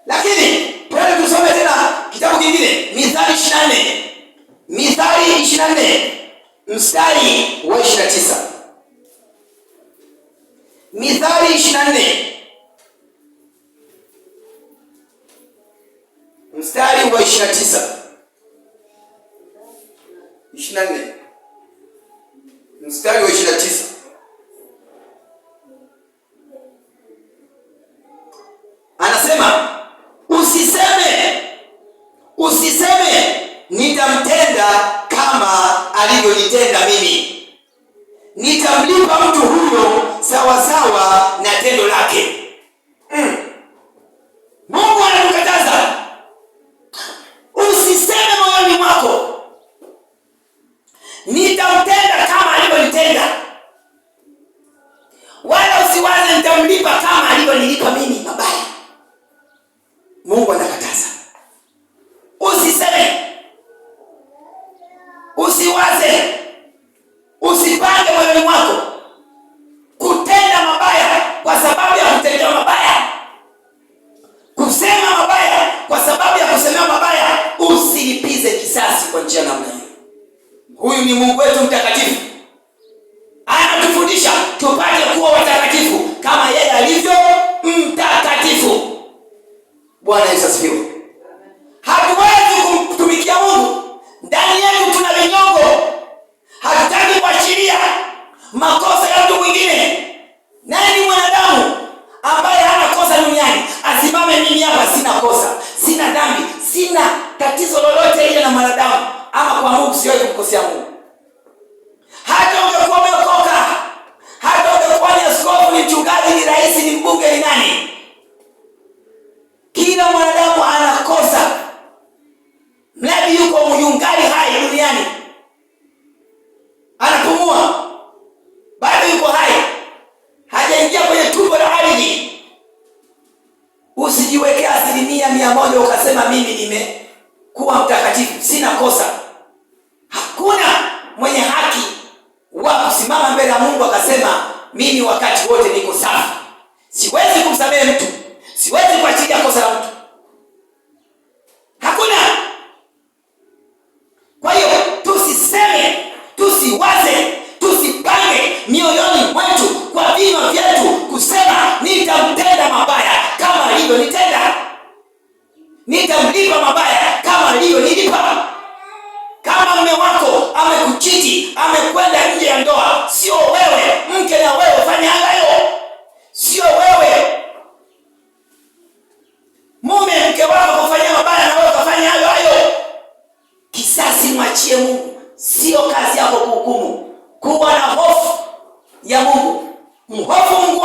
Lakini twende tusome tena kitabu kingine, Mithali 24. Mithali 24 mstari wa 29. Mithali 24 mstari wa 29. 24 mstari wa 29. Anasema usiseme nitamtenda kama alivyonitenda mimi. Nitamlipa mtu huyo sawasawa na tendo lake. Mungu anatukataza usiseme moyoni mwako nitamtenda kama alivyonitenda, wala usiwaze nitamlipa kama alivyonilipa mimi mabaya. Mungu anakataza usiseme, usiwaze, usipange moyoni mwako kutenda mabaya kwa sababu ya kutendea mabaya, kusema mabaya kwa sababu ya kusemea mabaya. Usilipize kisasi kwa njia namna hiyo. Huyu ni Mungu wetu mtakatifu, anatufundisha tupate kuwa watakatifu kama yeye alivyo mtakatifu. Bwana Yesu asifiwe. Hatuwezi kumtumikia Mungu, ndani yetu tuna vinyongo. Hatutaki kuachilia makosa ya mtu mwingine. Naye ni mwanadamu ambaye hana kosa duniani. Asimame, mimi hapa sina kosa, sina dhambi, sina tatizo lolote ile na mwanadamu, ama kwa Mungu siwezi kukosea Mungu. Hata ungekuwa umeokoka, hata ungekuwa ni askofu, ni mchungaji, ni rais, ni mbunge, ni nani, kila mwanadamu anakosa. Mradi yuko mjungali hai duniani, anapumua, bado yuko hai, hajaingia kwenye tumbo la ardhi. Usijiwekea 100% ukasema mimi nimekuwa mtakatifu, sina kosa. Hakuna mwenye haki wa kusimama mbele ya Mungu akasema mimi wakati wote niko safi. Siwezi kumsamehe mtu, siwezi kuachilia kosa la mtu. Hakuna. Kwa hiyo tusiseme, tusiwaze, tusipange mioyoni mwetu kwa vinywa vyetu kusema nitamtenda mabaya kama alivyonitenda, nitamlipa mabaya kama alivyonilipa. Kama mume wako amekuchiti, amekwenda nje ya ndoa, sio wewe mke na wewe fanya hayo, sio wewe mume mke wako kufanya mabaya na wewe kufanya hayo. Kisasi mwachie Mungu, sio kazi yako kuhukumu. Kuwa na hofu ya Mungu, mhofu Mungu